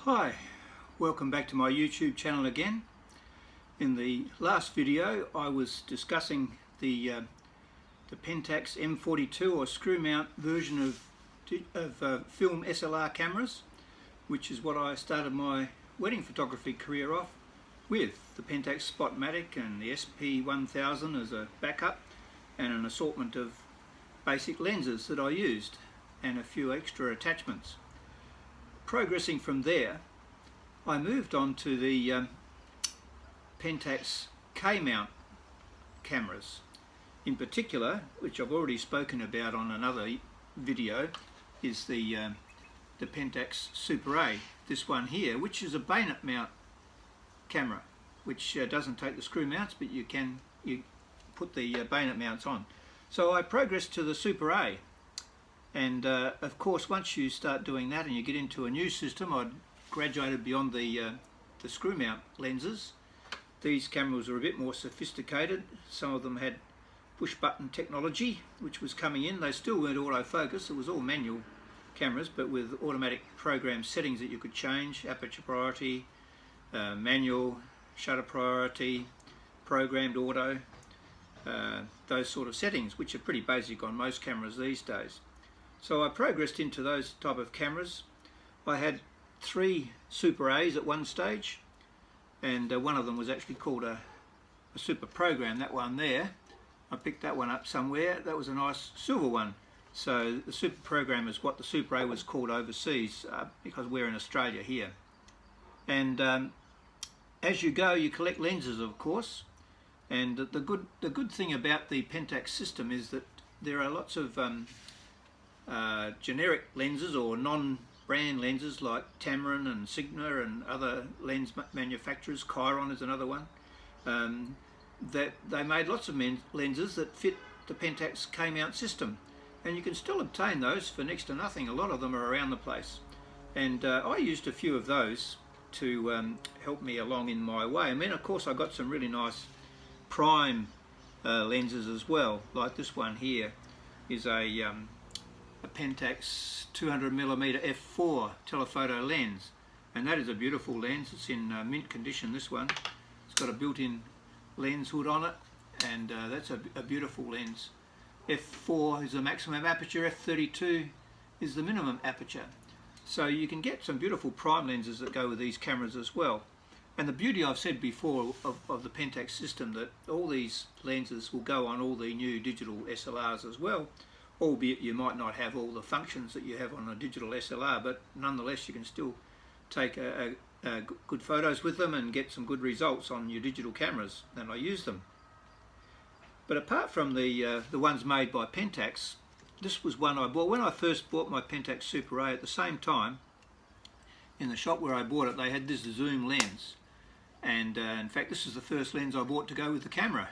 Hi, welcome back to my YouTube channel again. In the last video I was discussing the Pentax M42 or screw mount version of film SLR cameras, which is what I started my wedding photography career off with, the Pentax Spotmatic and the SP1000 as a backup and an assortment of basic lenses that I used and a few extra attachments. Progressing from there, I moved on to the Pentax K-mount cameras. In particular, which I've already spoken about on another video, is the Pentax Super A. This one here, which is a bayonet mount camera, which doesn't take the screw mounts, but you put the bayonet mounts on. So I progressed to the Super A. And of course, once you start doing that and you get into a new system, I'd graduated beyond the screw mount lenses. These cameras were a bit more sophisticated. Some of them had push button technology which was coming in. They still weren't autofocus, it was all manual cameras, but with automatic program settings that you could change: aperture priority, manual, shutter priority, programmed auto, those sort of settings, which are pretty basic on most cameras these days. So I progressed into those type of cameras. I had 3 Super A's at one stage, and one of them was actually called a Super Program, that one there. I picked that one up somewhere. That was a nice silver one. So the Super Program is what the Super A was called overseas, because we're in Australia here. And as you go, you collect lenses, of course. And the good thing about the Pentax system is that there are lots of generic lenses or non-brand lenses like Tamron and Sigma and other lens manufacturers. Chiron is another one. That they made lots of lenses that fit the Pentax K-mount system, and you can still obtain those for next to nothing. A lot of them are around the place, and I used a few of those to help me along in my way. And then of course I got some really nice prime lenses as well, like this one here is a Pentax 200mm f4 telephoto lens, and that is a beautiful lens. It's in mint condition, this one. It's got a built-in lens hood on it, and that's a beautiful lens. f4 is the maximum aperture, f32 is the minimum aperture. So you can get some beautiful prime lenses that go with these cameras as well. And the beauty, I've said before, of the Pentax system, that all these lenses will go on all the new digital SLRs as well, albeit you might not have all the functions that you have on a digital SLR, but nonetheless you can still take good photos with them and get some good results on your digital cameras, and I use them. But apart from the ones made by Pentax, this was one I bought when I first bought my Pentax Super A. At the same time, in the shop where I bought it, they had this zoom lens, and in fact this is the first lens I bought to go with the camera.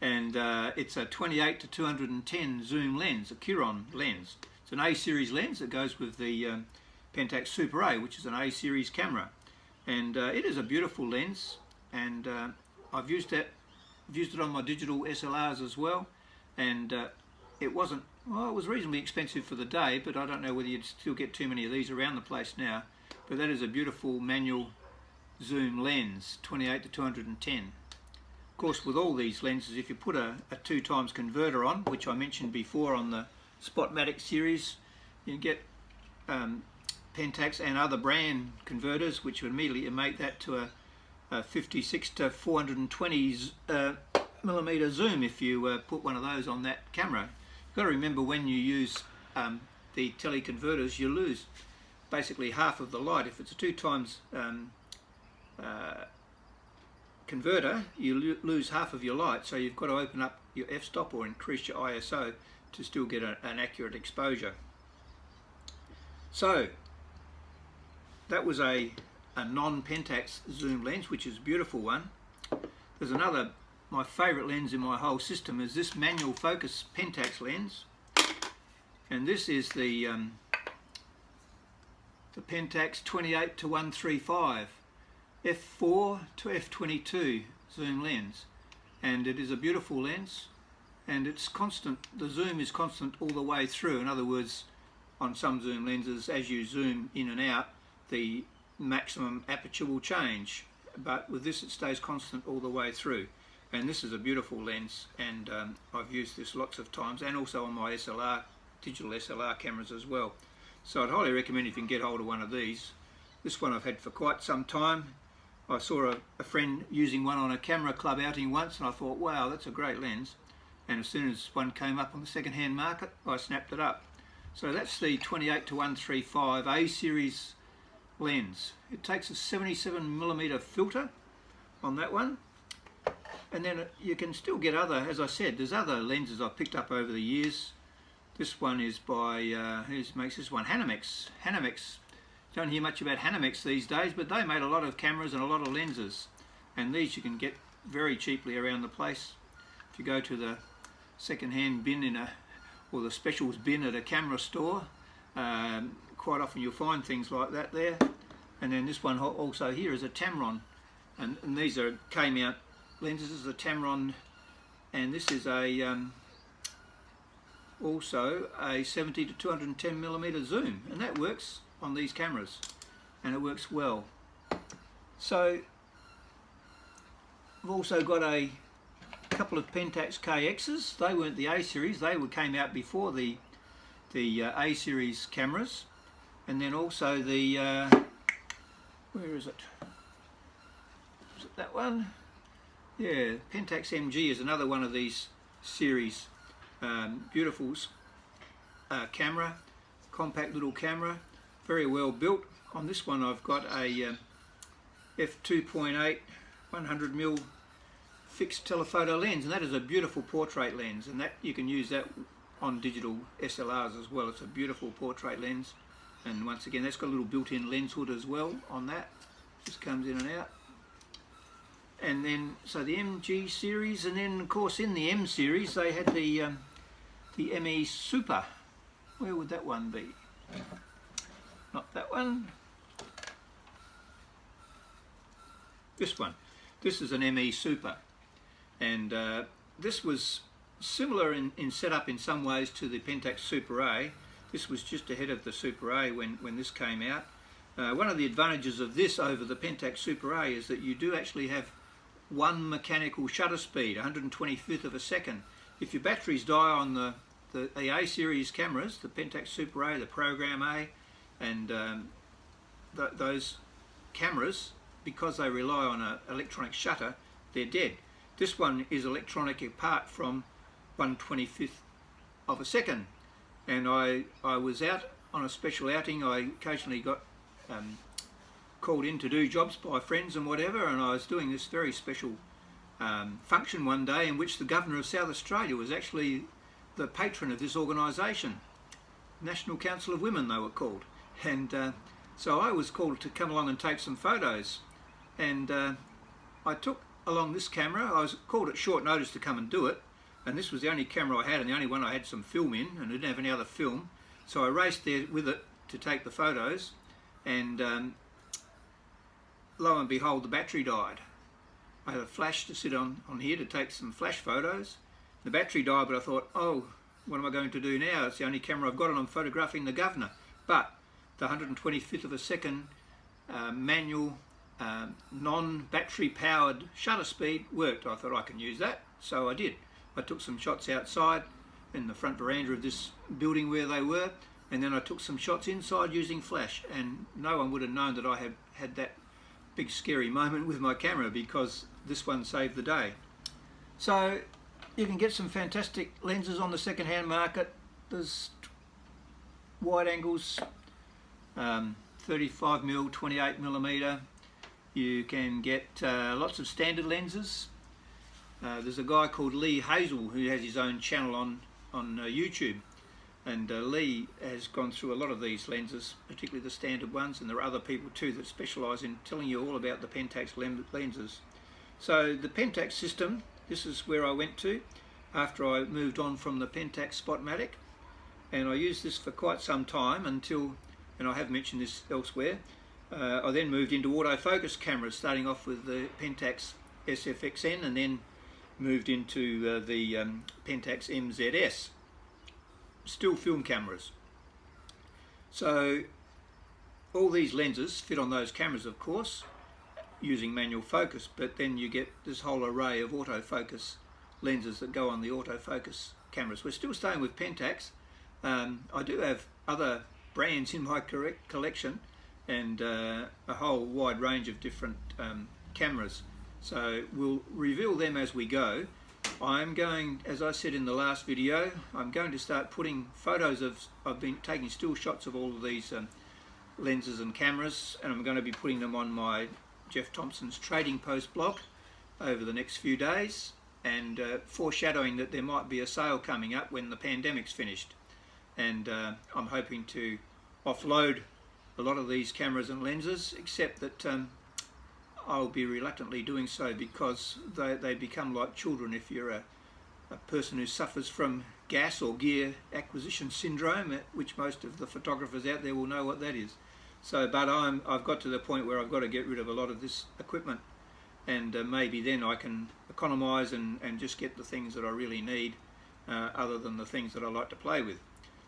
And it's a 28 to 210 zoom lens, a Chiron lens. It's an A series lens that goes with the Pentax Super A, which is an A series camera, and it is a beautiful lens, and I've used it on my digital SLRs as well, and it wasn't, well, it was reasonably expensive for the day, but I don't know whether you'd still get too many of these around the place now. But that is a beautiful manual zoom lens, 28 to 210. Of course, with all these lenses, if you put a 2x converter on, which I mentioned before on the Spotmatic series, you can get Pentax and other brand converters, which would immediately make that to a 56 to 420 millimeter zoom if you put one of those on that camera. You've got to remember, when you use the teleconverters, you lose basically half of the light. If it's a 2x converter, you lose half of your light, so you've got to open up your f-stop or increase your ISO to still get an accurate exposure. So that was a non-Pentax zoom lens, which is a beautiful one. There's another, my favourite lens in my whole system is this manual focus Pentax lens, and this is the Pentax 28 to 135 f4 to f22 zoom lens, and it is a beautiful lens, and it's constant. The zoom is constant all the way through. In other words, on some zoom lenses, as you zoom in and out, the maximum aperture will change, but with this it stays constant all the way through. And this is a beautiful lens, and I've used this lots of times, and also on my SLR, digital SLR cameras as well. So I'd highly recommend if you can get hold of one of these. This one I've had for quite some time. I saw a friend using one on a camera club outing once, and I thought, wow, that's a great lens. And as soon as one came up on the second-hand market, I snapped it up. So that's the 28-135 A series lens. It takes a 77mm filter on that one, and then you can still get other, as I said, there's other lenses I've picked up over the years. This one is by, who makes this one? Hanimex. Hanimex. Don't hear much about Hanimex these days, but they made a lot of cameras and a lot of lenses, and these you can get very cheaply around the place. If you go to the second-hand bin or the specials bin at a camera store, quite often you'll find things like that there. And then this one also here is a Tamron, and these are K-mount lenses. This is a Tamron, and this is a also a 70 to 210mm zoom, and that works on these cameras, and it works well. So I've also got a couple of Pentax KXs. They weren't the A series, they came out before the A series cameras. And then also the where is it? Is it that one? Yeah, Pentax MG is another one of these series. Beautiful camera, compact little camera, very well built. On this one I've got a f2.8 100mm fixed telephoto lens, and that is a beautiful portrait lens, and that you can use that on digital SLRs as well. It's a beautiful portrait lens, and once again that's got a little built-in lens hood as well on that. Just comes in and out. And then so the MG series, and then of course in the M series they had the ME Super. Where would that one be? Not that one. This one. This is an ME Super, and this was similar in setup in some ways to the Pentax Super A. This was just ahead of the Super A when this came out. One of the advantages of this over the Pentax Super A is that you do actually have one mechanical shutter speed, 125th of a second. If your batteries die on the A series cameras, the Pentax Super A, the Program A, and those cameras, because they rely on an electronic shutter, they're dead. This one is electronic apart from 1/25th of a second. And I was out on a special outing. I occasionally got called in to do jobs by friends and whatever, and I was doing this very special function one day in which the Governor of South Australia was actually the patron of this organisation, National Council of Women they were called. And so I was called to come along and take some photos, and I took along this camera. I was called at short notice to come and do it, and this was the only camera I had and the only one I had some film in, and I didn't have any other film, so I raced there with it to take the photos, and lo and behold, the battery died. I had a flash to sit on here to take some flash photos. The battery died, but I thought, oh, what am I going to do now? It's the only camera I've got and I'm photographing the Governor. But the 125th of a second manual non-battery powered shutter speed worked. I thought I can use that, so I did. I took some shots outside in the front veranda of this building where they were, and then I took some shots inside using flash, and no one would have known that I had that big scary moment with my camera, because this one saved the day. So you can get some fantastic lenses on the second-hand market. There's wide angles, 35mm, 28mm. You can get lots of standard lenses. There's a guy called Lee Hazel who has his own channel on YouTube, and Lee has gone through a lot of these lenses, particularly the standard ones, and there are other people too that specialise in telling you all about the Pentax lenses. So the Pentax system, this is where I went to after I moved on from the Pentax Spotmatic, and I used this for quite some time until, and I have mentioned this elsewhere, I then moved into autofocus cameras, starting off with the Pentax SFXN, and then moved into the Pentax MZS, still film cameras. So all these lenses fit on those cameras, of course, using manual focus, but then you get this whole array of autofocus lenses that go on the autofocus cameras. We're still staying with Pentax. I do have other brands in my collection, and a whole wide range of different cameras, so we'll reveal them as we go. I'm going, as I said in the last video, I'm going to start putting photos of, I've been taking still shots of all of these lenses and cameras, and I'm going to be putting them on my Jeff Thompson's Trading Post blog over the next few days, and foreshadowing that there might be a sale coming up when the pandemic's finished, and I'm hoping to offload a lot of these cameras and lenses, except that I'll be reluctantly doing so because they become like children if you're a person who suffers from gas or gear acquisition syndrome, which most of the photographers out there will know what that is. So, but I've got to the point where I've got to get rid of a lot of this equipment, and maybe then I can economise and just get the things that I really need, other than the things that I like to play with.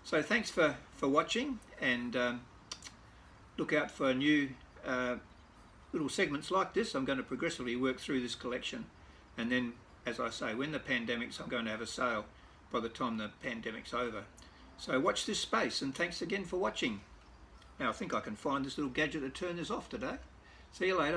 So thanks for watching, and look out for new little segments like this. I'm going to progressively work through this collection, and then, as I say, when the pandemic's, I'm going to have a sale by the time the pandemic's over. So watch this space, and thanks again for watching. Now I think I can find this little gadget to turn this off today. See you later.